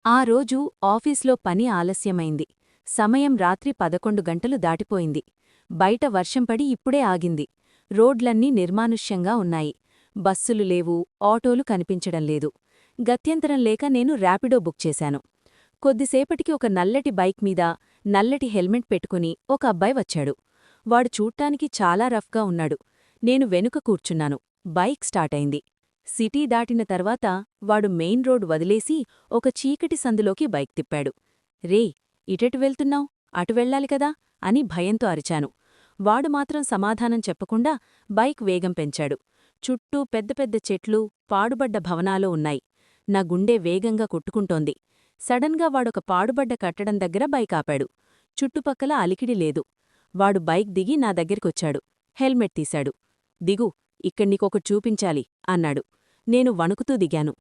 ఆ రోజు ఆఫీస్లో పని ఆలస్యమైంది. సమయం రాత్రి 11 గంటలు దాటిపోయింది. బయట వర్షం పడి ఇప్పుడే ఆగింది. రోడ్లన్నీ నిర్మానుష్యంగా ఉన్నాయి. బస్సులు లేవు, ఆటోలు కనిపించడం లేదు. గత్యంతరం లేక నేను ర్యాపిడో బుక్ చేశాను. కొద్దిసేపటికి ఒక నల్లటి బైక్ మీద నల్లటి హెల్మెట్ పెట్టుకుని ఒక అబ్బాయి వచ్చాడు. వాడు చూడ్డానికి చాలా రఫ్గా ఉన్నాడు. నేను వెనుక కూర్చున్నాను. బైక్ స్టార్టైంది. సిటీ దాటిన తర్వాత వాడు మెయిన్ రోడ్ వదిలేసి ఒక చీకటి సందులోకి బైక్ తిప్పాడు. రే, ఇటెటు వెళ్తున్నావ్? అటు వెళ్ళాలి కదా అని భయంతో అరిచాను. వాడు మాత్రం సమాధానం చెప్పకుండా బైక్ వేగం పెంచాడు. చుట్టూ పెద్ద పెద్ద చెట్లు, పాడుబడ్డ భవనాలు ఉన్నాయి. నా గుండె వేగంగా కొట్టుకుంటోంది. సడన్గా వాడొక పాడుబడ్డ కట్టడం దగ్గర బైక్ ఆపాడు. చుట్టుపక్కల అలికిడి లేదు. వాడు బైక్ దిగి నా దగ్గరికొచ్చాడు. హెల్మెట్ తీశాడు. దిగు, ఇక్కడ్నీకొకటి చూపించాలి అన్నాడు. నేను వణుకుతూ దిగాను.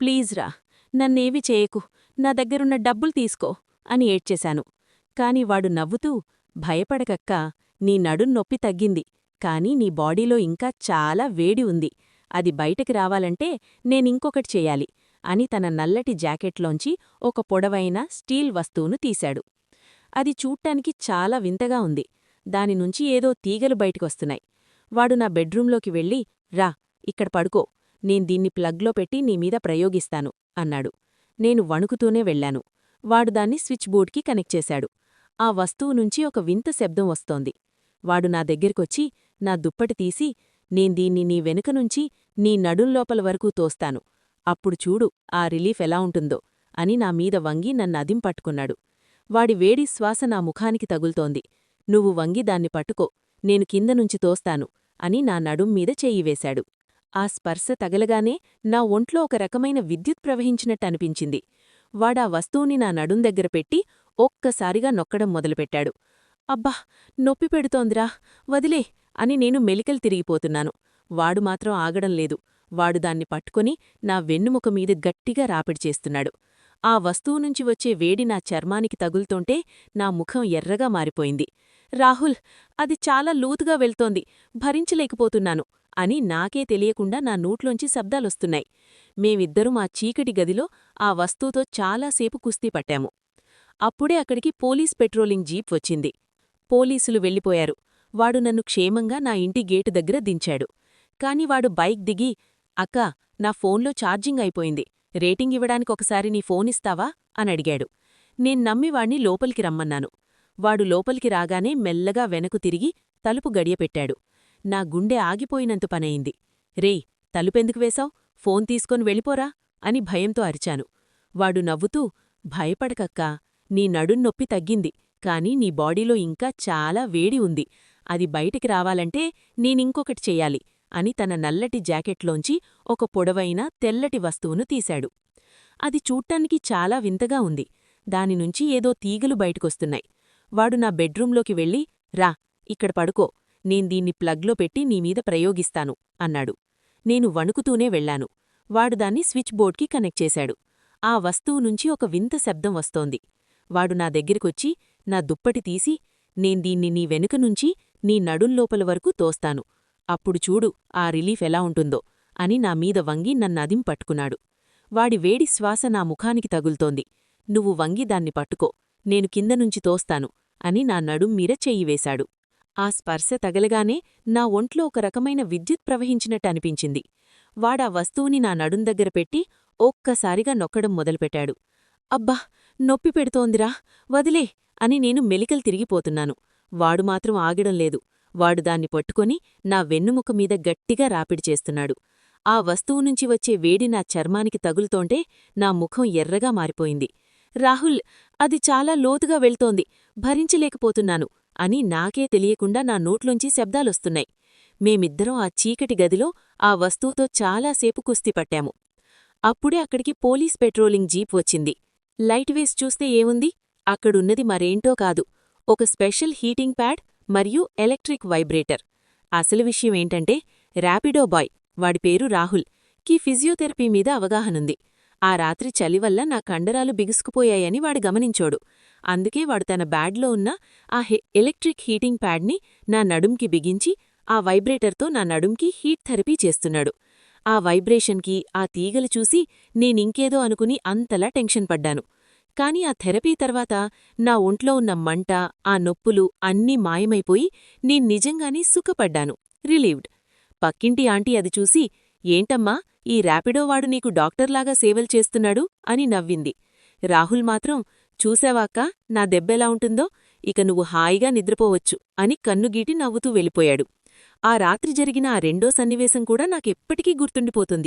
ప్లీజ్ రా, నన్నేవి చేయకు, నా దగ్గరున్న డబ్బులు తీసుకో అని ఏడ్చేశాను. కాని వాడు నవ్వుతూ, భయపడకక్కా, నీ నడుం నొప్పి తగ్గింది, కాని నీ బాడీలో ఇంకా చాలా వేడి ఉంది. అది బయటకి రావాలంటే నేనింకొకటి చెయ్యాలి అని తన నల్లటి జాకెట్లోంచి ఒక పొడవైన స్టీల్ వస్తువును తీశాడు. అది చూడ్డానికి చాలా వింతగా ఉంది. దానినుంచి ఏదో తీగలు బయటికొస్తున్నాయి. వాడు నా బెడ్రూంలోకి వెళ్ళి, రా, ఇక్కడ పడుకో, నేను దీన్ని ప్లగ్లో పెట్టి నీమీద ప్రయోగిస్తాను అన్నాడు. నేను వణుకుతూనే వెళ్లాను. వాడు దాన్ని స్విచ్ బోర్డ్కి కనెక్ట్ చేశాడు. ఆ వస్తువు నుంచి ఒక వింత శబ్దం వస్తోంది. వాడు నా దగ్గరికొచ్చి నా దుప్పటి తీసి, దీన్ని నీ వెనుకనుంచి నీ నడుంలోపల వరకూ తోస్తాను, అప్పుడు చూడు ఆ రిలీఫ్ ఎలా ఉంటుందో అని నా మీద వంగి నన్నదిం పట్టుకున్నాడు. వాడి వేడి శ్వాస నా ముఖానికి తగుల్తోంది. నువ్వు వంగి దాన్ని పట్టుకో, నేను కిందనుంచి తోస్తాను అని నా నడుం మీద చెయ్యి వేశాడు. ఆ స్పర్శ తగలగానే నా ఒంట్లో ఒక రకమైన విద్యుత్ ప్రవహించినట్టనిపించింది. వాడా వస్తువుని నా నడుం దగ్గర పెట్టి ఒక్కసారిగా నొక్కడం మొదలుపెట్టాడు. అబ్బా, నొప్పి పెడుతోందిరా, వదిలే అని నేను మెలికలు తిరిగిపోతున్నాను. వాడు మాత్రం ఆగడం లేదు. వాడు దాన్ని పట్టుకుని నా వెన్నుముక మీద గట్టిగా రాపిడి చేస్తున్నాడు. ఆ వస్తువు నుంచి వచ్చే వేడి నా చర్మానికి తగులుతుంటే నా ముఖం ఎర్రగా మారిపోయింది. రాహుల్, అది చాలా లూతుగా వెళ్తోంది, భరించలేకపోతున్నాను అని నాకే తెలియకుండా నా నోట్లోంచి శబ్దాలొస్తున్నాయి. మేమిద్దరం ఆ చీకటి గదిలో ఆ వస్తువుతో చాలాసేపు కుస్తీ పట్టాము. అప్పుడే అక్కడికి పోలీస్ పెట్రోలింగ్ జీప్ వచ్చింది. పోలీసులు వెళ్ళిపోయారు. వాడు నన్ను క్షేమంగా నా ఇంటి గేటు దగ్గర దించాడు. కాని వాడు బైక్ దిగి, అక్కా, నా ఫోన్లో ఛార్జింగ్ అయిపోయింది, రేటింగ్ ఇవ్వడానికొకసారి నీ ఫోనిస్తావా అనడిగాడు. నేను నమ్మి వాణ్ణి లోపలికి రమ్మన్నాను. వాడు లోపలికి రాగానే మెల్లగా వెనకు తిరిగి తలుపు గడియపెట్టాడు. నా గుండె ఆగిపోయినంత పనయింది. రేయ్, తలుపెందుకు వేశావ్? ఫోన్ తీసుకొని వెళ్ళిపోరా అని భయంతో అరిచాను. వాడు నవ్వుతూ, భయపడకక్కా, నీ నడున్నొప్పి తగ్గింది, కాని నీ బాడీలో ఇంకా చాలా వేడి ఉంది. అది బయటికి రావాలంటే నేనింకొకటి చెయ్యాలి అని తన నల్లటి జాకెట్లోంచి ఒక పొడవైన తెల్లటి వస్తువును తీశాడు. అది చూడ్డానికి చాలా వింతగా ఉంది. దానినుంచి ఏదో తీగలు బయటకొస్తున్నాయి. వాడు నా బెడ్రూంలోకి వెళ్ళి, రా, ఇక్కడ పడుకో, నేను దీన్ని ప్లగ్లో పెట్టి నీమీద ప్రయోగిస్తాను అన్నాడు. నేను వణుకుతూనే వెళ్లాను. వాడు దాన్ని స్విచ్ బోర్డ్కి కనెక్ట్ చేశాడు. ఆ వస్తువు నుంచి ఒక వింత శబ్దం వస్తోంది. వాడు నా దగ్గరికొచ్చి నా దుప్పటి తీసి, దీన్ని నీ వెనుకనుంచి నీ నడుంలోపల వరకు తోస్తాను, అప్పుడు చూడు ఆ రిలీఫ్ ఎలా ఉంటుందో అని నా మీద వంగి నన్నదిం పట్టుకున్నాడు. వాడి వేడి శ్వాస నా ముఖానికి తగుల్తోంది. నువ్వు వంగి దాన్ని పట్టుకో, నేను కిందనుంచి తోస్తాను అని నా నడుం మీద చెయ్యి వేశాడు. ఆ స్పర్శ తగలగానే నా ఒంట్లో ఒక రకమైన విద్యుత్ ప్రవహించినట్టనిపించింది. వాడా వస్తువుని నా నడుం దగ్గర పెట్టి ఒక్కసారిగా నొక్కడం మొదలుపెట్టాడు. అబ్బా, నొప్పి పెడుతోందిరా, వదిలే అని నేను మెలికలు తిరిగిపోతున్నాను. వాడు మాత్రం ఆగడం లేదు. వాడు దాన్ని పట్టుకొని నా వెన్నుముక మీద గట్టిగా రాపిడి చేస్తున్నాడు. ఆ వస్తువు నుంచి వచ్చే వేడి నా చర్మానికి తగులుతోంటే నా ముఖం ఎర్రగా మారిపోయింది. రాహుల్, అది చాలా లోతుగా వెళ్తోంది, భరించలేకపోతున్నాను అని నాకే తెలియకుండా నా నోట్లోంచి శబ్దాలొస్తున్నాయి. మేమిద్దరం ఆ చీకటి గదిలో ఆ వస్తువుతో చాలాసేపు కుస్తీ పట్టాము. అప్పుడే అక్కడికి పోలీస్ పెట్రోలింగ్ జీప్ వచ్చింది. లైట్ వేసి చూస్తే ఏముంది? అక్కడున్నది మరేంటో కాదు, ఒక స్పెషల్ హీటింగ్ ప్యాడ్ మరియు ఎలక్ట్రిక్ వైబ్రేటర్. అసలు విషయమేంటంటే, ర్యాపిడో బాయ్, వాడి పేరు రాహుల్, కి ఫిజియోథెరపీ మీద అవగాహనుంది. ఆ రాత్రి చలివల్ల నా కండరాలు బిగుసుకుపోయాయని వాడు గమనించోడు. అందుకే వాడు తన బ్యాడ్లో ఉన్న ఆ ఎలక్ట్రిక్ హీటింగ్ ప్యాడ్ని నా నడుంకి బిగించి ఆ వైబ్రేటర్తో నా నడుంకి హీట్ థెరపీ చేస్తున్నాడు. ఆ వైబ్రేషన్కి, ఆ తీగలు చూసి నేనింకేదో అనుకుని అంతలా టెన్షన్ పడ్డాను. కాని ఆ థెరపీ తర్వాత నా ఒంట్లో ఉన్న మంట, ఆ నొప్పులు అన్నీ మాయమైపోయి నిజంగానే సుఖపడ్డాను. రిలీవ్డ్. పక్కింటి ఆంటీ అది చూసి, ఏంటమ్మా, ఈ ర్యాపిడోవాడు నీకు డాక్టర్లాగా సేవలు చేస్తున్నాడు అని నవ్వింది. రాహుల్ మాత్రం, చూశావాక్కా నా దెబ్బెలా ఉంటుందో, ఇక నువ్వు హాయిగా నిద్రపోవచ్చు అని కన్నుగీటి నవ్వుతూ వెళ్ళిపోయాడు. ఆ రాత్రి జరిగిన ఆ రెండో సన్నివేశం కూడా నాకెప్పటికీ గుర్తుండిపోతుంది.